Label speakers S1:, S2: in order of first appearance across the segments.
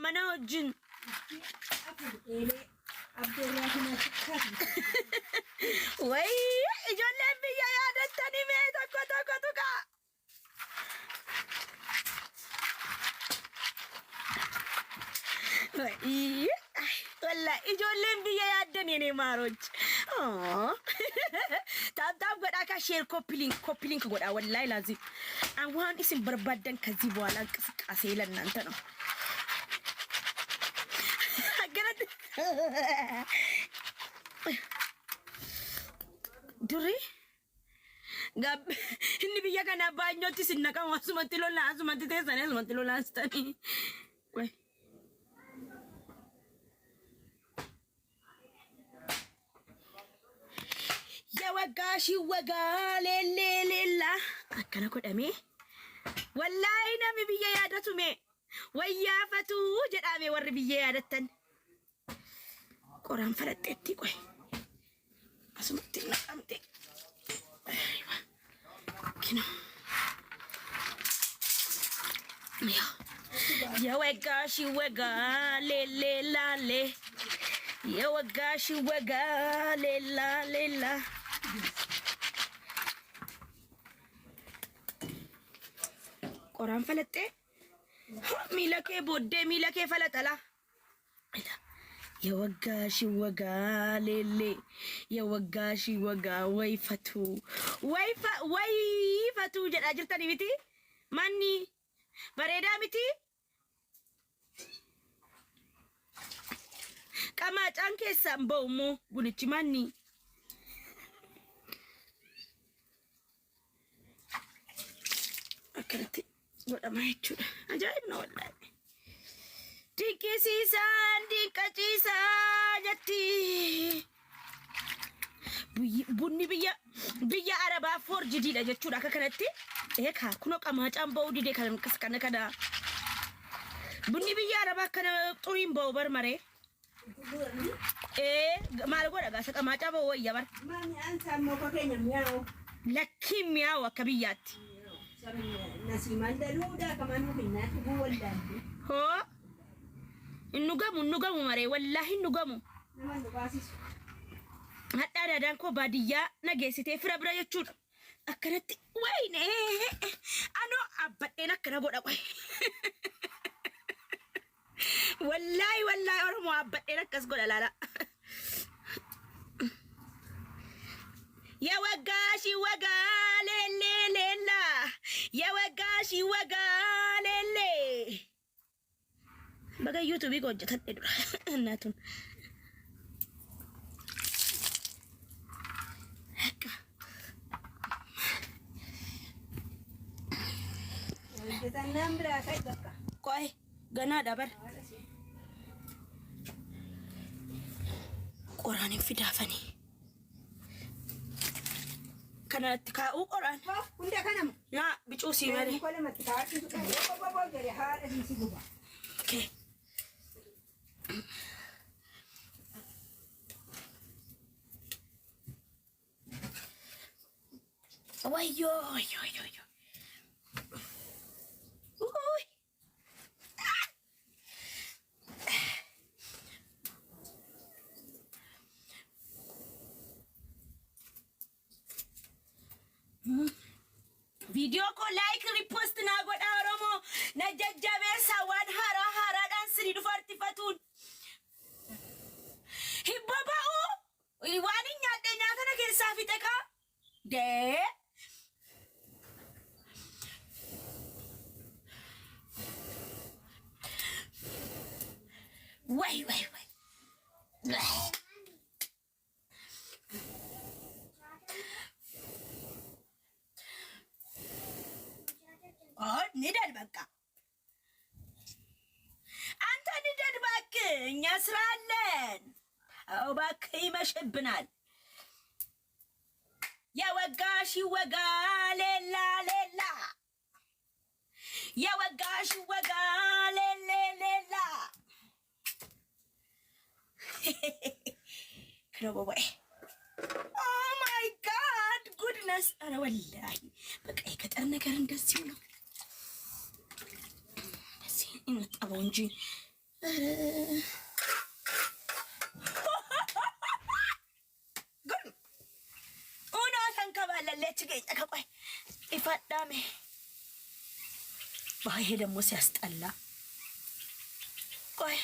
S1: mana wajjin way ijoolleen biyya yaadattanii mee tokko tuqa والله ijoolleen biyya yaaddan የኔ ማሮች ታብታብ ጎዳካ ሼር ኮፒሊንክ ጎዳ ወላሂ ላዚ አሁን እስም በርባደን ከዚህ በኋላ እንቅስቃሴ ለእናንተ ነው አገረድ ድሪ ጋብ እኒ ብያ ከና ባኞት ሲነቃ ማስመጥሎላ አስመጥተሰነ አስመጥሎላ አስተኒ ወይ يوقاشي وقال الليل أكنا كدامي والله نامي بيا يادتو مي ويا فتو جدامي ور بيا يادتن قران فرتتي كوي اسمتي نقمتي ايوه كنا يا وقاشي وقال الليل يا وقاشي وقال الليل قران فلتة ميلك بودة ميلك فلتلا يا وقاشي وقا للي يا وقاشي وقا ويفتو ويفتو جد أجرتني بتي ماني بريدا بتي كما تانك سامبومو بنتي ماني أكلتي ولا ما يجوا عجائبنا والله تيكي سيسان ديكاتيسا جتي بني بيا عربا فور جديدة جتشو راكا كنتي هيك ها كنو كما جامبو دي كلام كسكنا كدا بني بيا عربا كنا طوين بو برمري إيه مالكو راكا سكما ما جامبو ويا بر
S2: ماني أنسى موكا كينيا مياو
S1: لكن مياو وكبيات
S2: nasi mandaluda kaman mukina tugu wallandi
S1: ho innugamu mare wallahi innugamu
S2: naman dubasis
S1: hadda dadan ko badiya nageesite firabra jechuudha akkanatti wayne ano abbadena kana goda qoy wallahi oromo abbadena kas goda lala يا وقاشي وقال اللي لا يا وقاشي وقال اللي بقى يوتيوب يقول جتت ناتون هكا
S2: جتنام برا كيفك
S1: كوي غنا دبر قران في دافني كنا تكاو قران
S2: كنت كنم
S1: لا بيچوسي مالي
S2: كل ما تكاو بابا جري حار دي سيغبا
S1: اوكي ويو اوي فيديو كو لايك ريبوست ناغودا oromo najajjabe sawan hara dan sri du farti fatun hibbabau wani nyade nyata na ke safiteka de way ندل بقى أنت ندل بقى يسرالن أو بقى يمشبنال يا وقاشي وقال لا يا وقاشي وقال لا كنا بابا Oh my God goodness أنا والله بقى يكترنا كرن دسيونه إن أبونجي Uno ተንከባለለች ገኝ ከቆይ ይፈዳሜ ባይሄ ደግሞ ሲያስጠላ ቆይ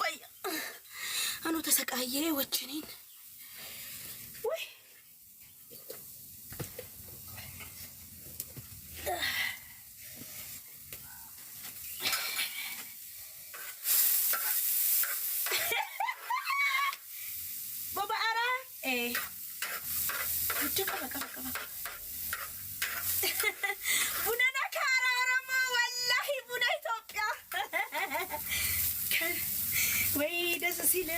S1: ቆይ አኑ ተሰቃየ ወጭኔን ወይ ባባ አራ ቡናና ካራራማ ወላሂ ቡና ኢትዮጵያ ወይ ደስ ሲል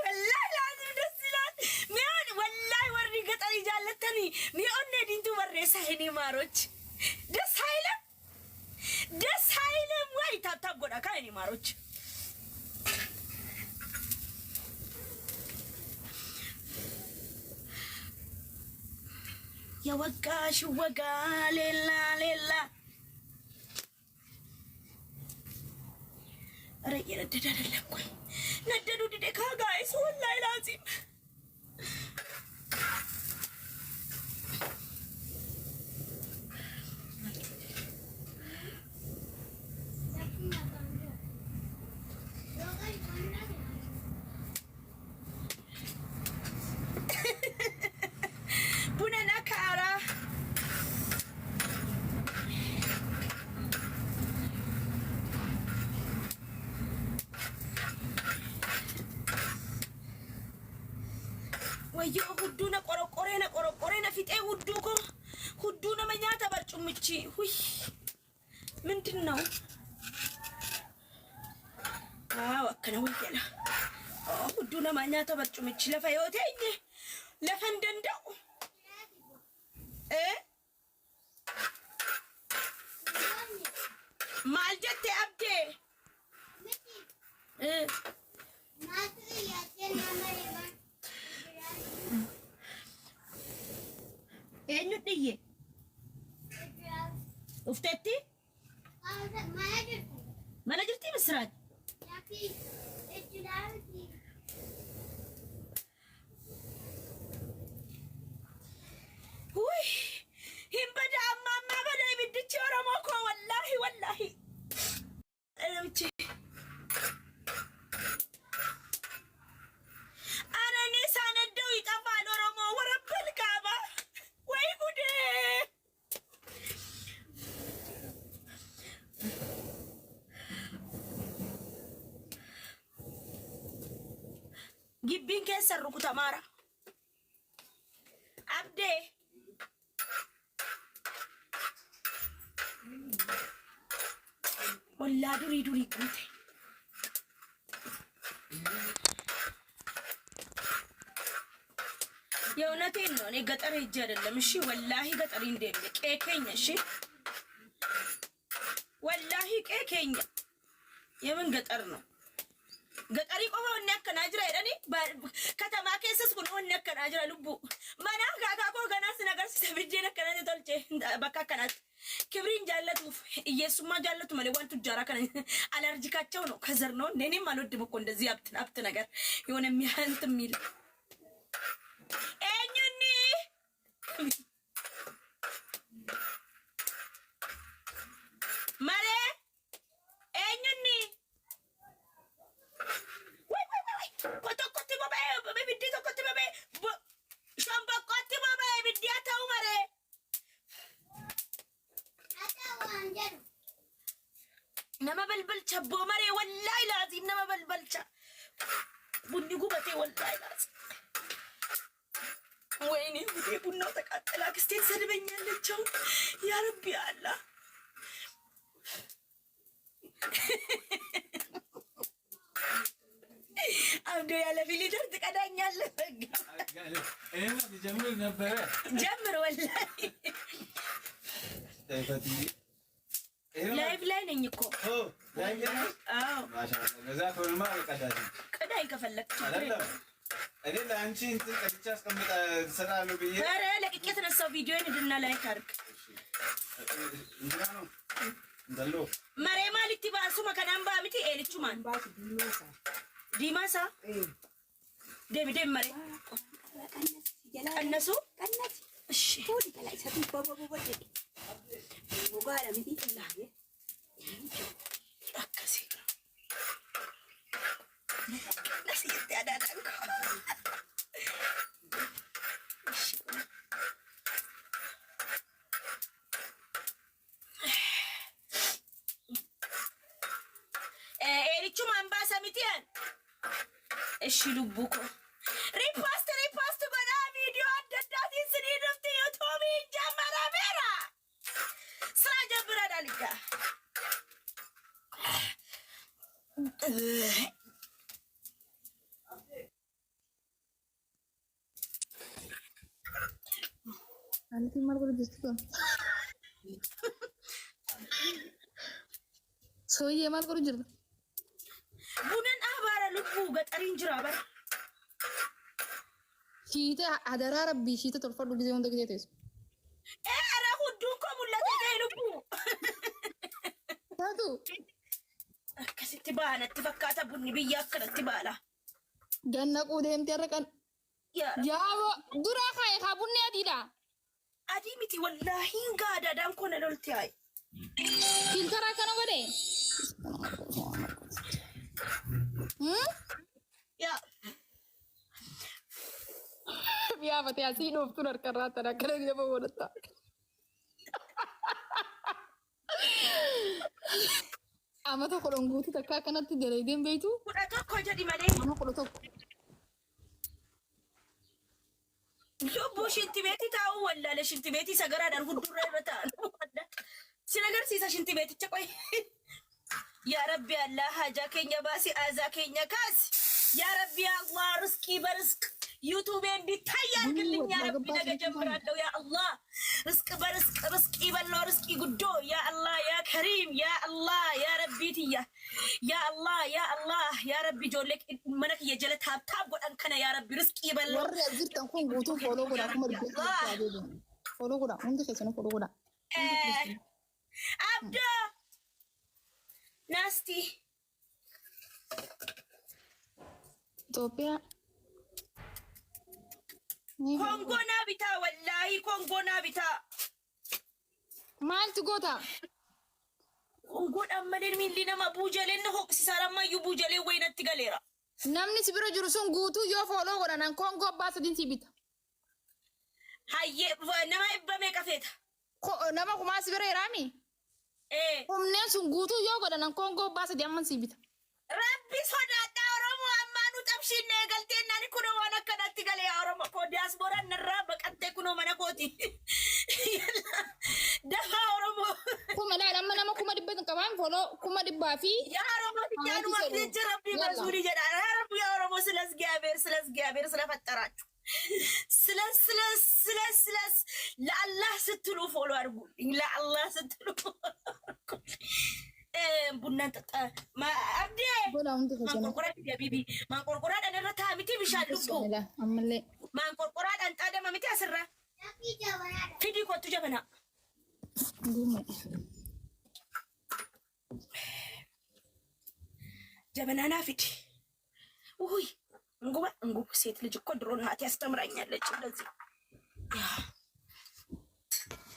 S1: ወላሂ ላዝም ደስ ይላል። ሚሆን ወላሂ ወርዲ ገጠር ይጃለተኒ ሚሆን ዲንቱ ወሬሳ ሄኒ ማሮች ደስ አይልም ደስ አይልም ወይ ታብታብ ጎዳ ካይኒ ማሮች የወጋሽ ወጋ ሌላ ሌላ ኧረ እየነደደ አይደለም ቆይ ነደዱ ዲዴካ ጋይስ ወላሂ ላዚም ቡናና ካራ ወዮ ሁዱነ ቆረቆሬነ ፊጤ ሁዱነ መኛታ በርጩምቺ ሁይ ምንድነው? አዎ አከነ ወይላ ሁዱነ መኛታ በርጩምቺ ለፈዮቴኝ ለፈንደንደው ማልጀቴ አብዴ ኤኑድዬ ኡፍቴቲ ማናጅርቲ ምስራት ውይ ሂምበዳ አማማ በዳ ይብድች ኦሮሞ እኮ ወላሂ ወላሂ እምቺ ኧረ እኔ ሳነደው ይጠፋል ኦሮሞ ወረበል ካባ ወይ ጉዴ ግቢን ከሰሩኩ ተማራ አብዴ ወላ ዱሪ ጉቴ የእውነቴን ነው። እኔ ገጠር ሄጄ አይደለም እሺ፣ ወላሂ ገጠር እንደም ቄኬኛ እሺ፣ ወላሂ ቄኬኛ የምን ገጠር ነው? ገጠሪ ቆሆ ነከና ጅራ አይደኒ ከተማ ከሰስ ኩን ሆነ ነከና ጅራ ልቡ ማና ጋጋኮ ገናስ ነገር ሲተብጄ ነከና ተልቼ በቃ ከናት ክብሪን ጃለቱ ኢየሱስማ ጃለቱ ማለት ዋንቱ ጃራ ከነ አለርጂካቸው ነው ከዘር ነው። እኔም አልወድም እኮ እንደዚህ አብት ነገር የሆነ የሚያንት የሚል እኝኒ ማሬ እኝኒ ወይ ኮቶኮቲ ባባ በቢዲ ኮቶኮቲ ባባ ሻምባቆቲ ባባ ቢዲ አታው ማሬ nama balbalcha bomare wallahi lazim nama balbalcha bunni ጉበቴ wallahi lazim ወይኔ ጉዴ ቡናው ተቃጠላ ክስቴን ሰድበኛለች ያ ረቢ አላህ አውዶ ያለ ቪሊደር ትቀዳኛለህ እኔማ ጀምር ነበር ጀምር ወላሂ ላይቭ ላይ ነኝ እኮ ላይቭ ላይ አዎ ማሻአላ ለዛ ከሆነማ ቀዳት ቀዳይ ከፈለክ አይደለም እኔ ለአንቺ እንትን ቀጥቻ አስቀምጣ ሰራሉ ብዬ ኧረ ለቅቄ ተነሳው ቪዲዮን እንድና ላይክ አድርግ Maree maalitti baasuma kanaan baa miti eelichumaan.
S2: Baasi diimasa.
S1: Diimasa? Deemi maree. Qannasu?
S2: Qannati.
S1: Ishi.
S2: Fuudhi kala isatti bobo jedhe. Gogaadha miti ilaalee.
S1: Akkasii. Nasiitti adaadhaan koo. Eelichumaan baasa mitiyan. Ishi lubbuu koo. Ripost godhaa viidiyoo adda addaatiin sinii dhufti yuutuubii jammarameera. Sira jabbira dhalidha.
S3: Anti mal করে দিচ্ছ তো soyye mal করে jirta
S1: Bunan abaara lubbuu gaxariin jira bara.
S3: shiite adara rabbi shiite tolfadhu gisee hunda gisee teessu
S1: Ara hunduu koo mul'ate ga'e lubbuu.
S3: taatu
S1: Akkasitti baanatti fakkaata bunni biyya akkanatti baala.
S3: ganna quudeemti arraqan jaabo dura kaaye kaa bunni adiidha
S1: Adii miti wallaahi gaadaadhaan koo na lolti haayi.
S3: filtara kana godhe
S1: Yaa
S3: yaafate asii dhooftuun harkarraa tana akkana nama godhatta amata kudhan guutuu takka akkanatti dalaydeen beeytu
S1: kudha tokko jedhi malee.
S3: ama kudha tokko
S1: Lubbuu shintibeetii taa'uu wallaale shintibeetii sagaraadhaan hundurra irra ta'an. Sin agarsiisa shintibeeticha qoy. Yaa Rabbi Allah hajaa keenya baasi aazaa keenya kaasi. Yaa Rabbi Allah rizqii barizq. ዩቱቤን ቢታይ ያርግልኝ ያ ረቢ ነገ ጀምራለሁ ያ አላህ ርስቅ በርስቅ ርስቅ ይበለው ርስቅ ጉዶ ያ አላህ ያ ከሪም ያ አላህ ያ ረቢ ትያ ያ አላህ ያ አላህ ያ ረቢ ጆለክ መነክ የጀለ ታብታብ ጎዳን ከነ ያ ረቢ ርስቅ ይበለው
S3: ወር ያዝርተን ኮን ጉቱ ፎሎ ጎዳ ኩመር ፎሎ ጎዳ እንደ ከሰነ ፎሎ ጎዳ
S1: አብዶ ናስቲ
S3: ኢትዮጵያ
S1: ኮንጎና ቢታ ወላሂ ኮንጎና ቢታ
S3: ማልት ጎታ
S1: ኮንጎ ዳመደን ሚሊ ነማ ቡጀሌን ሆክሲ ሳራማ ዩ ቡጀሌ ወይነት ገሌራ
S3: namni si bira jiru sun guutuu yoo fooloo godhanan koongoo abbaa sadin si bita
S1: haye nama ibame kafeta
S3: nama kumaa si bira hiraami humneen sun guutuu yoo godhanan koongoo abbaa sadi amman si bita
S1: rabbi sodaadha oromo ammaanu tabshinne galteennani kuno waan akkanatti gale oromo ko diaspora narra baqatte kuno mana kooti dafa oromo
S3: kuma dha amma nama kuma dibba qabaan fooloo kuma dibbaa fi
S1: ya oromo tijaanu waqti rabbi masuli jedha rabbi ya oromo ስለ እግዚአብሔር ስለፈጠራችሁ ስለ ለአላህ ስትሉ ፎሎ አድርጉልኝ ለአላህ ስትሉ ቡናን ጠጣ አብዴ ማንቆርቆራ ቢቢ ማንቆርቆራ ደረታ ሚቲ ቢሻሉ
S3: አምለ
S1: ማንቆርቆራ ዳንጣ ደማ ሚቲ አስራ ፊዲ ኮቱ ጀበና ጀበናና ፊዲ ውይ እንጉባ ሴት ልጅ እኮ ድሮ እናቴ ያስተምራኛለች እንደዚህ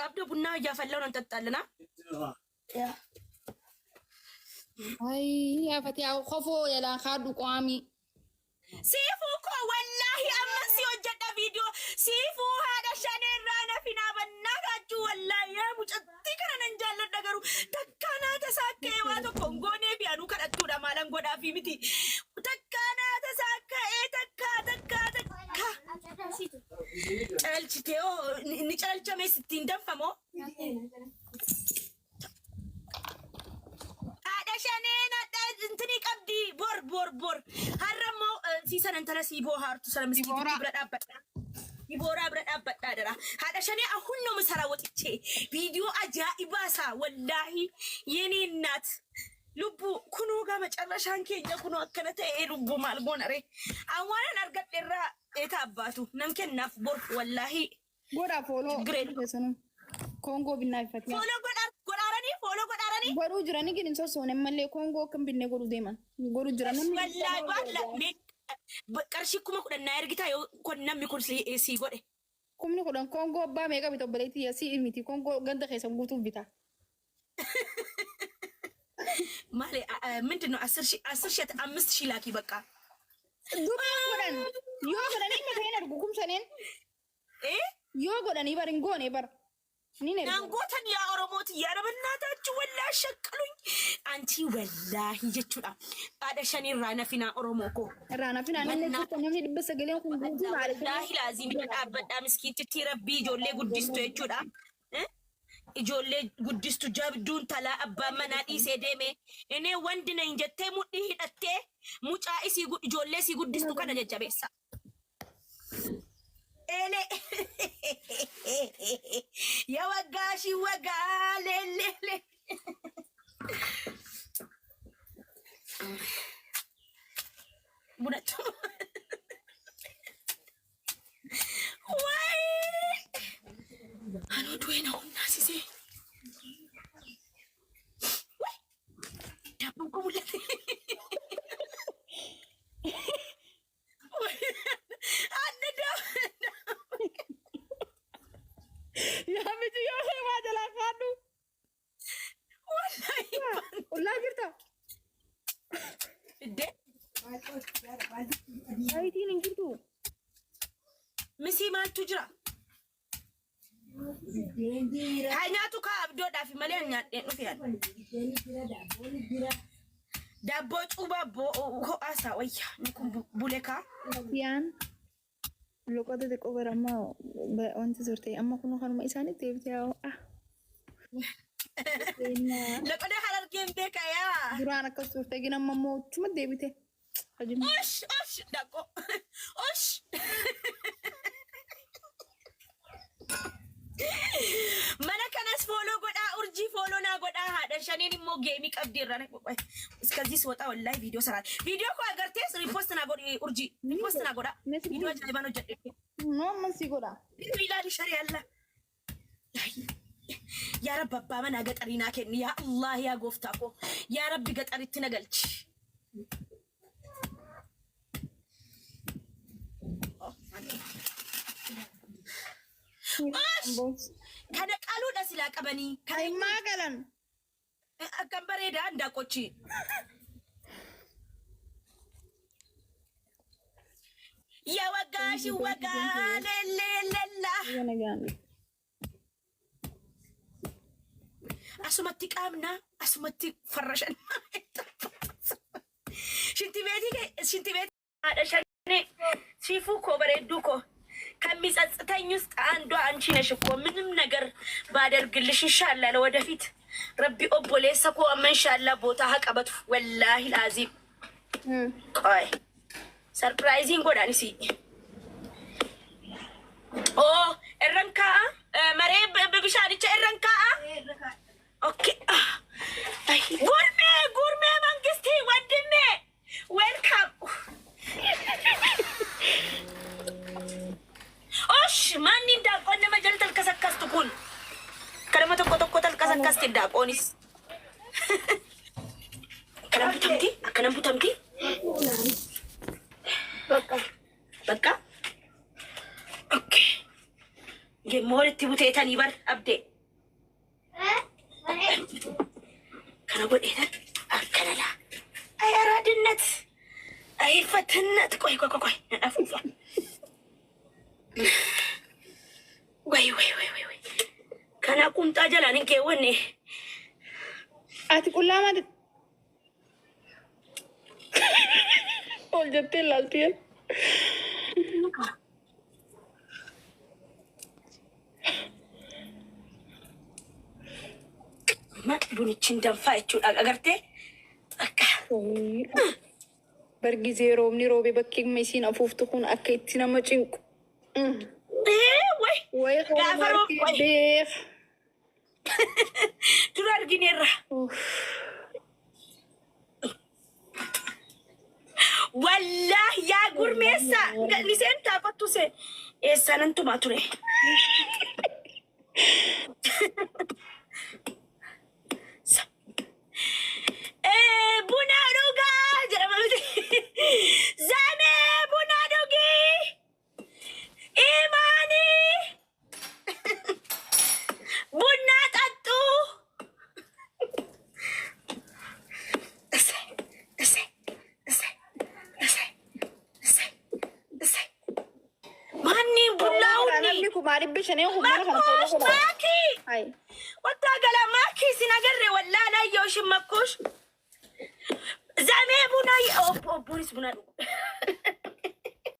S1: አብዶ ቡና እያፈላው ነው እንጠጣልና ያ
S3: አይ ያፈት ያው ኸፎ ያላ ካዱ ቋሚ
S1: ሲፉ እኮ ወላሂ አምስት ወጀዳ ቪዲዮ ሲፉ ሀዳ ሸኔራ ነፊና በናታችሁ ወላሂ ያ ሙጨቲ ከነን እንጃለ ነገሩ ተካና ተሳከ ዋቶ ኮንጎኔ ቢያኑ ከረቱ ደማለን ጎዳፊ ሚቲ ተካና ተሳከ ተካ ጨልችቴዮ ንጨልቸሜ ስትንደፈሞ አደሸኔና እንትኒ ቀብዲ ቦር ሀረሞ ሲሰን እንተለ ሲቦ ሀርቱ ሰለምስኪ ይቦራ ብረዳበዳ ደራ አደሸኔ አሁን ነው መሰራ ወጥቼ ቪዲዮ አጃኢባሳ ወላሂ የኔ እናት ልቡ ኩኖ ጋ መጨረሻን ከኛ ኩኖ አከነተ ልቡ ማልጎነሬ አዋናን አርገደራ ኤታ አባቱ ነንከናፍ ቦር ወላሂ
S3: ጎዳ ፎሎ
S1: ግሬድ
S3: ከሰነ Kongo binna ifati.
S1: Follow godharani.
S3: Goru jirani gidin so sonen malle Kongo kan binne goru deeman. Goru jirani.
S1: Wallahi balla qarshi kuma kudan na ergita yo kon namni kun si godhe.
S3: Kumni kudan Kongo ba mega bito baleti ya si imiti Kongo ganda kesa gutu bita.
S1: Male ምንድነው 10,000 5,000 ላኪ በቃ
S3: ዱባ ጎዳን ዮ ጎዳን ይመታየን አድርጉ ኩምሰኔን ዮ ጎዳን ይባርን ጎኔ በር
S1: ናንጎተን ያ ኦሮሞት ያረበናታችሁ ወላ ሸቅሉኝ አንቺ ወላሂ ጀቹዳ አደሸኒ ራነፊና ኦሮሞኮ
S3: ራነፊና ነነ ተነም ሄድበሰ ገሌን ኩንጉቱ ማለት
S1: ወላሂ ላዚም አበዳ ምስኪት ትረቢ ጆሌ ጉዲስቶ ጀቹዳ ijoollee guddistu jabduun talaa abbaa manaa dhiisee deeme inni wandi na injettee mudhii hidhattee mucaa isii ijoollee isii guddistu kana jajjabeessa. Ele ya wagaashi wagaa lelele bunatu wai ano duwe na unna sisi wai dabang ko mula ano daw
S3: ya miji yo he wajala kanu wallahi girta
S1: de
S3: ai tin ngirtu
S1: misi maltu jira Hanyatu ka abdo da fi mali anya den nufi yan. Dabbo tuba bo ko asa wayya ni kun buleka.
S3: Yan. Lokota de cover amma ba onti sorte amma kuno kanuma isani tebte yaw ah.
S1: Lokota halar gembe kaya.
S3: Durana ka sorte gina mammo tuma debite.
S1: Osh dako. Osh. Mana kanas follow goda urji follow na goda hada shanin mo game qabdirra ne qoy iskazi sota wallahi video ko agarte repost na godi urji repost na goda video ajibano jadde
S3: no man si goda
S1: biladi shari Allah ya rab baba mana gatarina ken ya Allah ya gofta ko ya rabbi gatarit nagalchi kada kalu da sila kabani
S3: kai magalan
S1: akan bare da anda koci ya wagashi waga lellela
S3: yana gani
S1: asumatti qamna asumatti farrashan shinti beti ada shane sifu ko bare duko ከሚጸጽተኝ ውስጥ አንዷ አንቺ ነሽ እኮ ምንም ነገር ባደርግልሽ ኢንሻአላህ ለወደፊት ረቢ ኦቦሌሰ ኮ ኢንሻአላህ ቦታ ሀቀበት ወላሂ ላዚም ቆይ ሰርፕራይዚንግ ጎዳንሲ ኦ እረንካ መሬ በብሻልቻ እረንካ ኦኬ ጉርሜ መንግስቲ ወንድሜ ዌልካም osh manni da qonna majal talkasakkastu kun kalama tokko talkasakkastu da qonis kanam butamti baka okay gemol tibutetan ibar abde kana godetan akalala ay aradinat ay fatannat koy afufa Wai. Kana kumta jalanin ke wanne?
S3: Ati kullama da ol jette laltiya.
S1: Ma bunichin danfa jechuudha agartee? Akka.
S3: Bargi zeeroomni roobee bakkee meesiin afuuftu kun akka itti nama cinqu.
S1: Wai
S3: gafaro beef
S1: turar ginerra wallahi ya gurmesa ni senta ko tuse esanantu mature ቡና ዱጋ ጀረመት ዘሜ ቡና ዱጊ ኢማኒ ቡና ጠጡ። ማኒ ቡላውኒ መኮሽ ማኪ ወጣ ገላ ማኪ ሲናገሬ ወላ ላየውሽ መኮሽ ዘሜ ቡና ኦፖ ቡሪስ ቡና